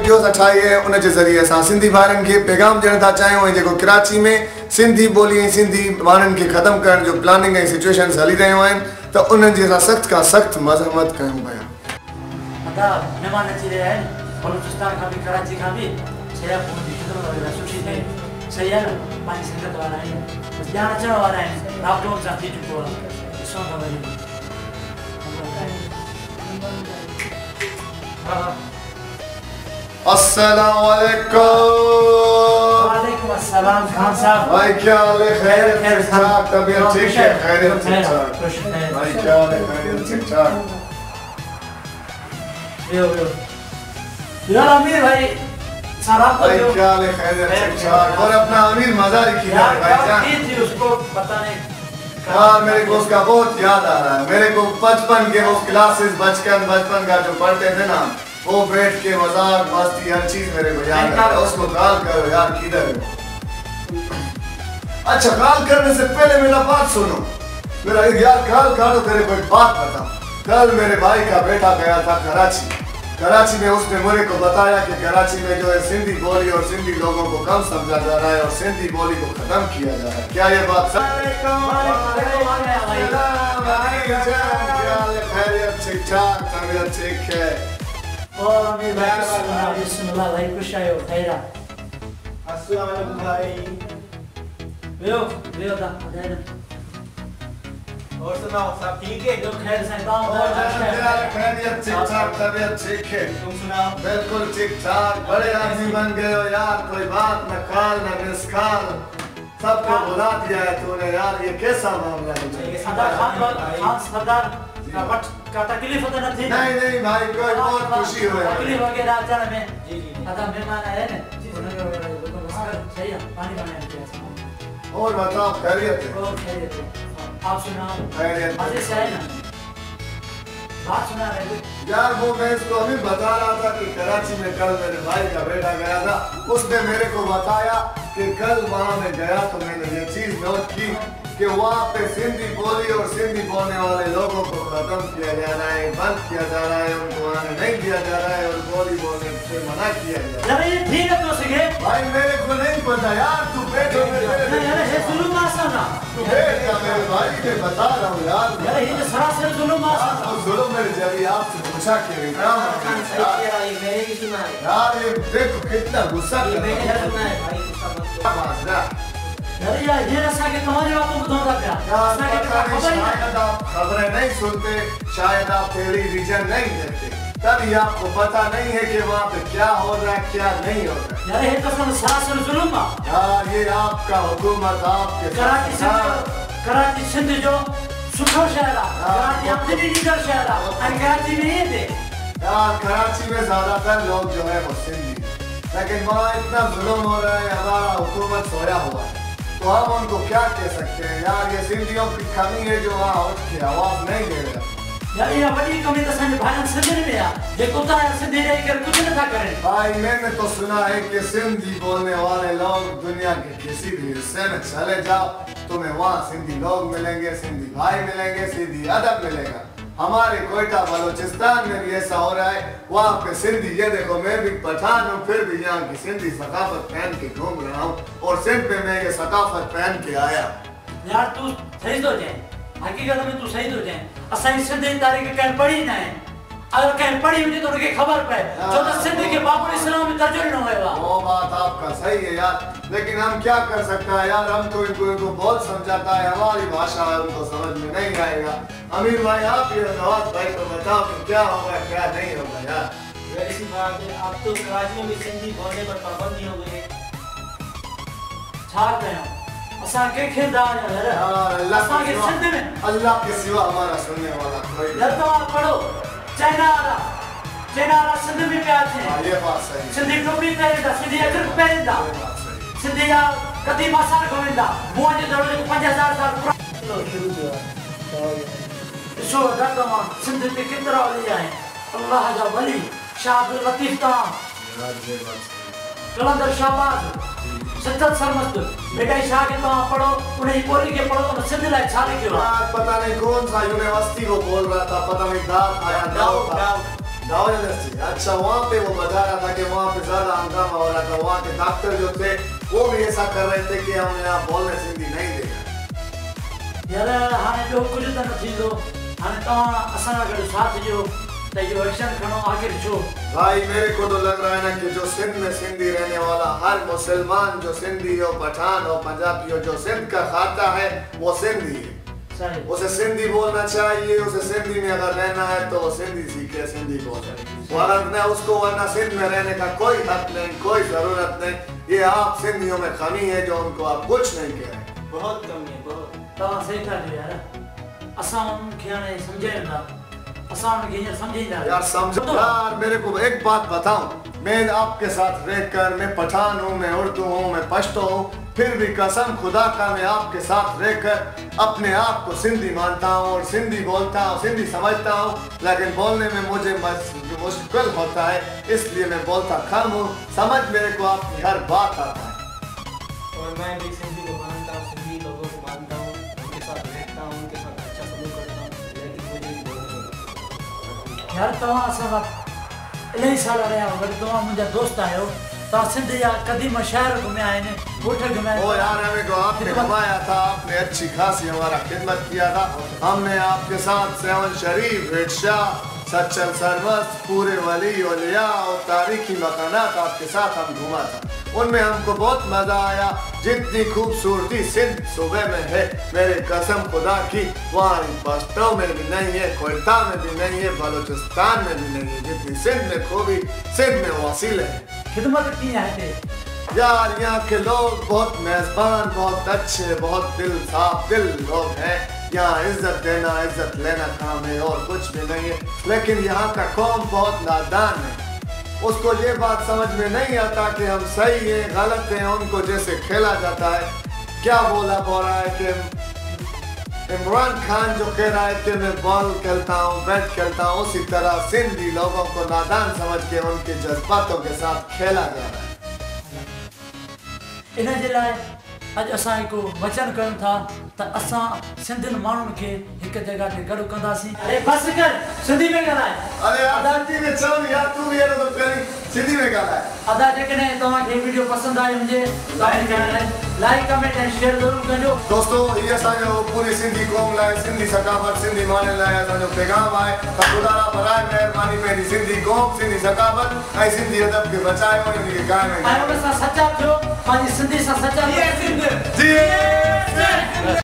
Videos ठाही उन जे ज़रिए असां सिंधी भाइरनि खे पैगाम ॾियण था चाहियूं ऐं जेको कराची में सिंधी ॿोली ऐं सिंधी माण्हुनि खे ख़तमु करण जो प्लानिंग ऐं सिचुएशन्स हली रहियूं आहिनि त उन्हनि जी असां सख़्त खां सख़्त मज़म्मत कयूं पिया। महिमान अची रहिया आहिनि बलूचिस्तान खां बि कराची खां बि शहर पहुची ख़िदमत वग़ैरह सुठी थिए सही आहे न पंहिंजी संगत वारा आहिनि ॼाण अचण वारा आहिनि लॉकडाउन सां थी चुको आहे ॾिसूं था वरी अस्सलाम वालेकुम। वालेकुम अस्सलाम खान साहब। भाई क्या हाल है? खैरियत ठीक ठाक? तबीयत ठीक है? खैरियत ठीक ठाक? भाई क्या हाल है? खैरियत ठीक ठाक? यो यार अमीर भाई सलाम भाई क्या हाल है? खैरियत ठीक ठाक? और अपना अमीर मज़ारी की है भाईजान? थी उसको पता नहीं। हाँ मेरे को उसका बहुत याद आ रहा है। मेरे को बचपन के वो क्लासेस बचपन का जो पढ़ते थे ना वो बैठ के मजाक मस्ती हर चीज मेरे को याद है। उसको कॉल करो यार किधर है? अच्छा कॉल करने से पहले मेरा बात सुनो। मेरा यार कॉल करो तेरे को एक बात बता। कल मेरे भाई का बेटा गया था कराची में उसने मेरे को बताया कि कराची में जो है सिंधी बोली और सिंधी लोगों को कम समझा जा रहा है और सिंधी बोली को खत्म किया जा रहा है। क्या ये बात सच है? खैरियत ठीक ठाक? तबीयत ठीक है? और अमीर भाई बिस्मिल्लाह भाई खुश आयो खैरा। अस्सलाम वालेकुम भाई। वेयो दा और सुनाओ सब ठीक है? जो खैर से गांव खैरियत ठीक ठाक? तबीयत ठीक है? तुम सुनाओ? बिल्कुल ठीक ठाक। बड़े आदमी बन गए हो यार। कोई बात न कॉल न मिस कॉल सबको बुला दिया है तूने यार। ये कैसा मामला है? खान सरदार का तकलीफ तो नहीं? नहीं भाई कोई बहुत खुशी हुई तकलीफ वगैरह अचार में आधा मेहमान आए ना सही है पानी बनाने के। और बताओ खैरियत है? खैरियत है। आप सुनाओ? खैरियत मजे से है ना? बात सुना रहे यार वो मैं इसको अभी बता रहा था कि कराची में कल मेरे भाई का बेटा गया था। उसने मेरे को बताया कि कल वहाँ में गया तो मैंने ये चीज नोट की कि वहाँ पे सिंधी बोली और सिंधी बोलने वाले लोगों को खत्म किया जा रहा है, बंद किया जा रहा है, उनको आने नहीं दिया जा रहा है और बोली बोलने से मना किया जा रहा है। ठीक है तो सीखे भाई मेरे को नहीं पता यार। तू बैठ ये जुल्म आसना तू बैठ जा मेरे भाई मैं बता रहा हूँ यार। ये तो सरासर जुल्म आसना जुल्म मेरे जरिए आपसे पूछा कि यार ये देखो कितना गुस्सा कर रहा है। ये रसा के तुम्हारी बात को बताता क्या? शायद आप खबरें नहीं सुनते, शायद आप टेलीविजन नहीं देखते, तभी आपको पता नहीं है कि वहाँ पे क्या हो रहा है क्या नहीं हो रहा है। यार ये तो सब सरासर जुल्म है यार। ये आपका हुकूमत आपके कराची सिंध जो सुठो शहर है। कराची अपनी लीडर शहर है और कराची में ये थे यार। कराची में ज्यादातर लोग जो है वो सिंधी, लेकिन वहाँ इतना जुल्म हो रहा है, हमारा हुकूमत सोया हुआ है तो हम उनको क्या कह सकते हैं यार। ये सिंधियों की कमी है जो वहाँ उठ के आवाज नहीं दे रहे। यार ये बड़ी कमी तो संजय भाई सिंधी में है ये कोता है सिंधी रह कर कुछ नहीं था करें। भाई मैंने तो सुना है कि सिंधी बोलने वाले लोग दुनिया के किसी भी हिस्से में चले जाओ तुम्हें वहाँ सिंधी लोग मिलेंगे, सिंधी भाई मिलेंगे, सिंधी अदब मिलेगा। हमारे कोयटा बलूचिस्तान में भी ऐसा हो रहा है। वहाँ पे सिंधी ये देखो मैं भी पठान हूँ फिर भी यहाँ की सिंधी सकाफत पहन के घूम रहा हूँ और सिंध पे मैं ये सकाफत पहन के आया। यार तू सही तो जाए हकीकत में तू सही तो जाए असाई सिंधी तारीख कहीं पढ़ी ना है। अगर कहीं पढ़ी हुई तो उनके खबर पे जो तो सिंध के बाबुल इस्लाम में तर्जुमे न होएगा। वो बात आपका सही है यार, लेकिन हम क्या कर सकते हैं यार। हम तो इनको बहुत समझाता है, हमारी भाषा है उनको समझ में नहीं आएगा। अमीर भाई आप ये नवाज भाई को बताओ कि क्या होगा क्या नहीं होगा यार। ऐसी बात है अब तो कराची में भी सिंधी बोलने पर पाबंदी हो गई है। छाड़ रहे हो असा के खिरदार है असा के सिंध में अल्लाह के सिवा हमारा सुनने वाला कोई नहीं। तो आप पढ़ो चाइना सिंध में पे आते हैं। ये बात सही। सिंधी टोपी पहनदा, सिंधी अजरक पहनदा, सिंधी या कदीमा साल गोविंदा मुंह जे दरवाजे को 5000 साल पुरानो शुरू हुआ। सो दादा सिंध में कितना वाली आए अल्लाह जा वली शाह अब्दुल लतीफ ता कलंदर शाहबाज सच्चल सरमस्त बेटा शाह के तो पढ़ो उन्हें बोली के पढ़ो तो सिंध लाइक छाले के पता नहीं कौन सा यूनिवर्सिटी को बोल रहा था, पता नहीं दाद आया दाऊद अच्छा वहाँ पे वो बता रहा था कि वहाँ पे ज्यादा हंगामा हो रहा था, वहाँ के डॉक्टर जो थे वो भी ऐसा कर रहे थे कि हम यहाँ बोलने सिंधी नहीं देगा। यार हाने जो कुछ तो न थींदो, हाने तव्हां असां सां गॾु साथ ॾियो त इहो एक्शन खणो आख़िर छो। भाई मेरे को तो लग रहा है ना कि जो सिंध में सिंधी रहने वाला हर मुसलमान जो सिंधी हो, पठान हो, पंजाबी हो, जो सिंध का खाता है वो सिंधी है। उसे सिंधी बोलना चाहिए, उसे सिंधी में अगर रहना है तो वो सिंधी सीखे, सिंधी बोले। वरना उसको वरना सिंध में रहने का कोई हक नहीं, कोई जरूरत नहीं। ये आप सिंधियों में कमी है जो उनको आप कुछ नहीं कह रहे। बहुत कमी है, बहुत। तव्हां सही था कयो यार, असां उनखे हाणे सम्झायूं था, असां उनखे हीअं सम्झींदा। यार समझो यार, मेरे को एक बात बताऊं, मैं आपके साथ रहकर, मैं पठान हूँ, मैं उर्दू हूँ, मैं पश्तो हूँ, फिर भी कसम खुदा का मैं आपके साथ रहकर अपने आप को सिंधी मानता हूँ और सिंधी बोलता हूँ, सिंधी समझता हूँ, लेकिन बोलने में मुझे मुश्किल होता है, इसलिए मैं बोलता कम हूँ। समझ मेरे को आपकी हर बात आता है। और मैं भी सिंधी को मानता हूँ, सिंधी लोगों को मानता हूँ, उनके साथ रहता हूँ, उनके साथ अच्छा सलूक करता हूँ, लेकिन मुझे भी बोलना यार तव्हां असां सां इलाही साल रहिया आहियो, वरी तव्हां मुंहिंजा दोस्त आहियो, तव्हां सिंध जा क़दीम शहर घुमिया आहिनि, ॻोठ घुमिया ओ यार हमें को आपने घुमाया था, आपने अच्छी खासी हमारा खिदमत किया था। हमने आपके साथ सेवन शरीफ, हिटशाह, सच्चल सरमस्त, पूरे वली औलिया और तारीखी मकानात आपके साथ हम घुमा था, उनमें हमको बहुत मजा आया। जितनी खूबसूरती सिंध सूबे में है, मेरे कसम खुदा की वहाँ पश्तो में भी नहीं है, कोयटा में भी नहीं है, बलूचिस्तान में भी नहीं है, जितनी सिंध में खूबी सिंध में वसीले है। खिदमत की है यार यहाँ के लोग बहुत मेजबान, बहुत अच्छे, बहुत दिल साफ दिल लोग हैं। यहाँ इज्जत देना इज्जत लेना काम है और कुछ भी नहीं है। लेकिन यहाँ का कौम बहुत नादान है, उसको ये बात समझ में नहीं आता कि हम सही है गलत है। उनको जैसे खेला जाता है, क्या बोला रहा है कि इमरान खान जो कह रहा है कि मैं बॉल खेलता हूँ, बैट खेलता हूँ, उसी तरह सिंधी लोगों को नादान समझ के उनके जज्बातों के साथ खेला जा रहा है। इन जे लाइ अॼु असां हिकु वचन कयूं था त असां सिंधियुनि माण्हुनि खे हिकु जॻह ते गॾु कंदासीं। अरे बस कर, सिंधी में ॻाल्हाए। अरे यार सिंधी में चओ यार, तू भी तो करी सिंधी में ॻाल्हाए। अदा जेकॾहिं तव्हांखे वीडियो पसंदि आई हुजे लाइक कमेंट ऐं शेयर ज़रूरु कजो। दोस्तों ये असांजो पूरी सिंधी क़ौम लाइ, सिंधी सकाफ़त, सिंधी माण्हुनि लाइ असांजो पैगाम आहे त ख़ुदा बराए महिरबानी पंहिंजी सिंधी क़ौम, सिंधी सकाफ़त ऐं सिंधी अदब खे बचायो, इनखे क़ाइमु ऐं उन सां सचा थियो, पंहिंजी सिंधी सां सचा थियो। जी